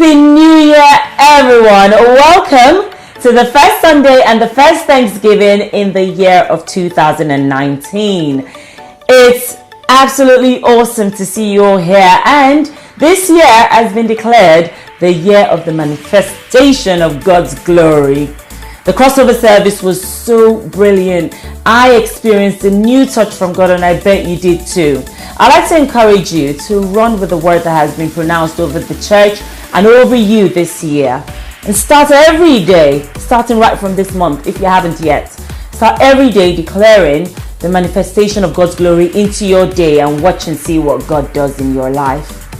Happy New Year, everyone. Welcome to the first Sunday and the first Thanksgiving in the year of 2019. It's absolutely awesome to see you all here, and this year has been declared the year of the manifestation of God's glory. The crossover service was so brilliant. I experienced a new touch from God, and I bet you did too. I'd like to encourage you to run with the word that has been pronounced over the church and over you this year. And start every day, starting right from this month if you haven't yet. Start every day declaring the manifestation of God's glory into your day and watch and see what God does in your life.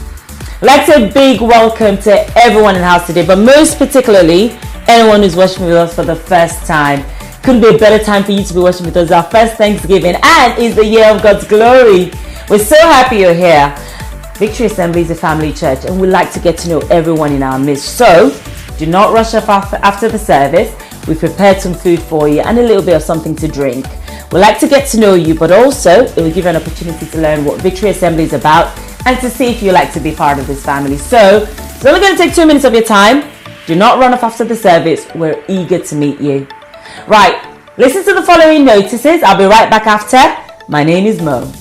I'd like to say a big welcome to everyone in the house today, but most particularly anyone who's watching with us for the first time. Couldn't be a better time for you to be watching with us. Our first Thanksgiving and is the year of God's glory. We're so happy you're here. Victory Assembly is a family church, and we like to get to know everyone in our midst. So do not rush off after the service. We've prepared some food for you and a little bit of something to drink. We'd like to get to know you, but also it will give you an opportunity to learn what Victory Assembly is about and to see if you like to be part of this family. So it's only going to take 2 minutes of your time. Do not run off after the service. We're eager to meet you. Right, listen to the following notices. I'll be right back after. My name is Mo.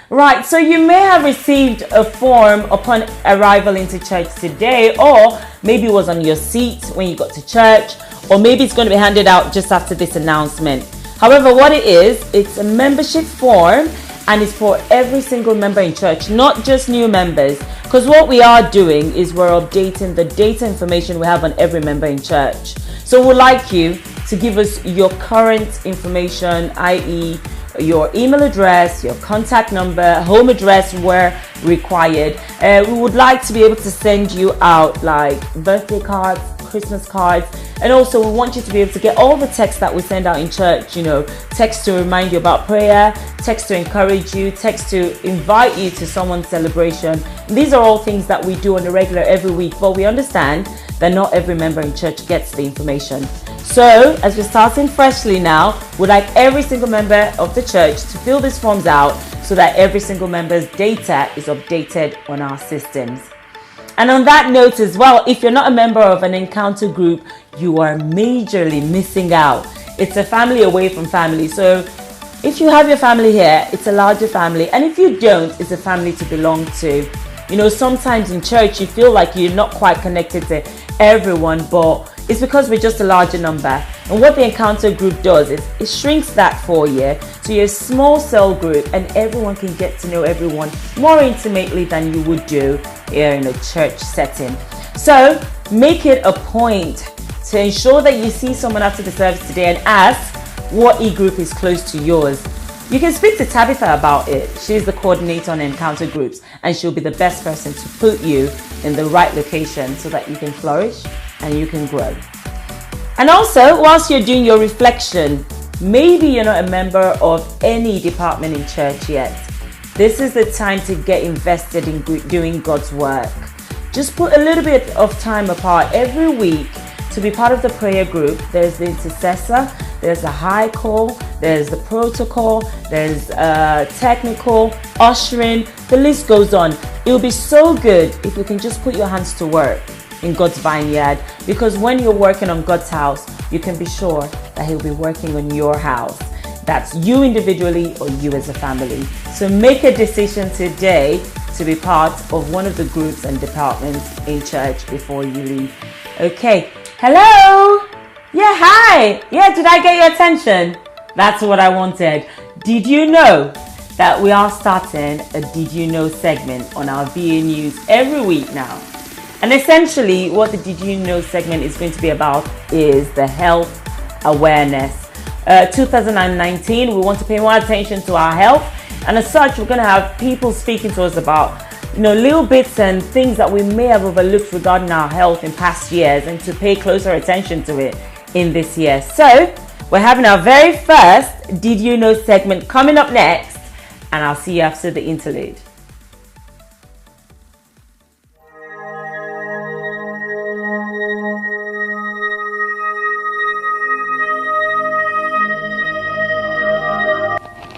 Right, so you may have received a form upon arrival into church today, or maybe it was on your seat when you got to church, or maybe it's going to be handed out just after this announcement. However, what it is, it's a membership form, and it's for every single member in church, not just new members, because what we are doing is we're updating the data information we have on every member in church. So we'd like you to give us your current information, i.e. your email address, your contact number, home address where required. We would like to be able to send you out like birthday cards, Christmas cards, and also we want you to be able to get all the texts that we send out in church, text to remind you about prayer, text to encourage you, text to invite you to someone's celebration. These are all things that we do on a regular every week, but we understand that not every member in church gets the information. So as we're starting freshly now, we'd like every single member of the church to fill these forms out so that every single member's data is updated on our systems. And on that note as well, if you're not a member of an encounter group, you are majorly missing out. It's a family away from family. So if you have your family here, it's a larger family. And if you don't, it's a family to belong to. Sometimes in church, you feel like you're not quite connected to everyone, but it's because we're just a larger number. And what the encounter group does is it shrinks that for you to your small cell group, and everyone can get to know everyone more intimately than you would do here in a church setting. So make it a point to ensure that you see someone after the service today and ask what e-group is close to yours, you can speak to Tabitha about it. She's the coordinator on Encounter Groups, and she'll be the best person to put you in the right location so that you can flourish and you can grow. And also, whilst you're doing your reflection, maybe you're not a member of any department in church yet. This is the time to get invested in doing God's work. Just put a little bit of time apart every week to be part of the prayer group. There's the intercessor, there's the high call, there's the protocol, there's technical, ushering, the list goes on. It'll be so good if you can just put your hands to work in God's vineyard, because when you're working on God's house, you can be sure that He'll be working on your house. That's you individually or you as a family. So make a decision today to be part of one of the groups and departments in church before you leave. Okay. Hello? Yeah, hi. Yeah, did I get your attention? That's what I wanted. Did you know that we are starting a Did You Know segment on our VANews every week now? And essentially what the Did You Know segment is going to be about is the health awareness. 2019, we want to pay more attention to our health, and as such, we're going to have people speaking to us about, little bits and things that we may have overlooked regarding our health in past years, and to pay closer attention to it in this year. So, we're having our very first Did You Know segment coming up next, and I'll see you after the interlude.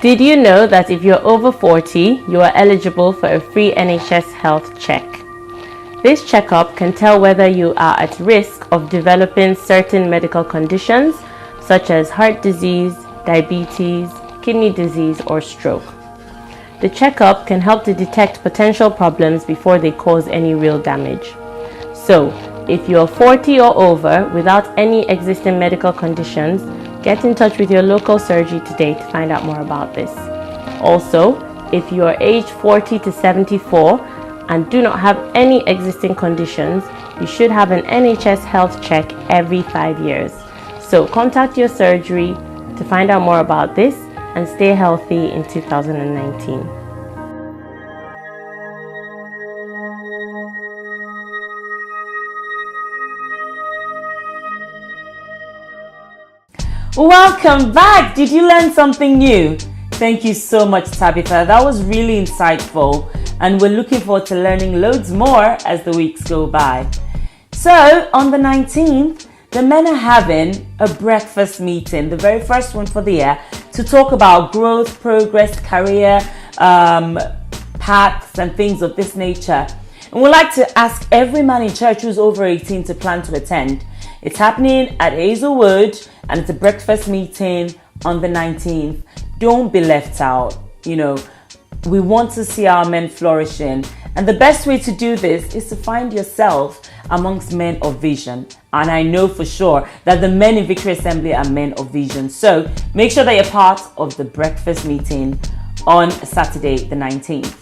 Did you know that if you're over 40, you are eligible for a free NHS health check? This checkup can tell whether you are at risk of developing certain medical conditions such as heart disease, diabetes, kidney disease, or stroke. The checkup can help to detect potential problems before they cause any real damage. So, if you're 40 or over without any existing medical conditions, get in touch with your local surgery today to find out more about this. Also, if you are aged 40 to 74 and do not have any existing conditions, you should have an NHS health check every 5 years. So contact your surgery to find out more about this and stay healthy in 2019. Welcome back. Did you learn something new? Thank you so much, Tabitha. That was really insightful, and we're looking forward to learning loads more as the weeks go by. So on the 19th, the men are having a breakfast meeting, the very first one for the year, to talk about growth, progress, career paths and things of this nature. And we'd like to ask every man in church who's over 18 to plan to attend. It's happening at Hazelwood, and it's a breakfast meeting on the 19th. Don't be left out. We want to see our men flourishing. And the best way to do this is to find yourself amongst men of vision. And I know for sure that the men in Victory Assembly are men of vision. So make sure that you're part of the breakfast meeting on Saturday, the 19th.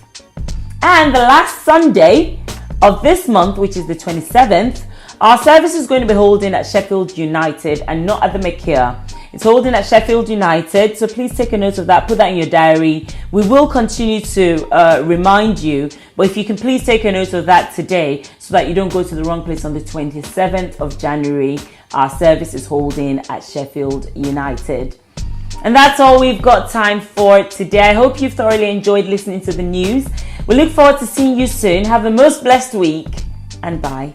And the last Sunday of this month, which is the 27th, our service is going to be holding at Sheffield United and not at the McKeer. It's holding at Sheffield United, so please take a note of that. Put that in your diary. We will continue to remind you, but if you can please take a note of that today so that you don't go to the wrong place on the 27th of January. Our service is holding at Sheffield United. And that's all we've got time for today. I hope you've thoroughly enjoyed listening to the news. We look forward to seeing you soon. Have the most blessed week, and bye.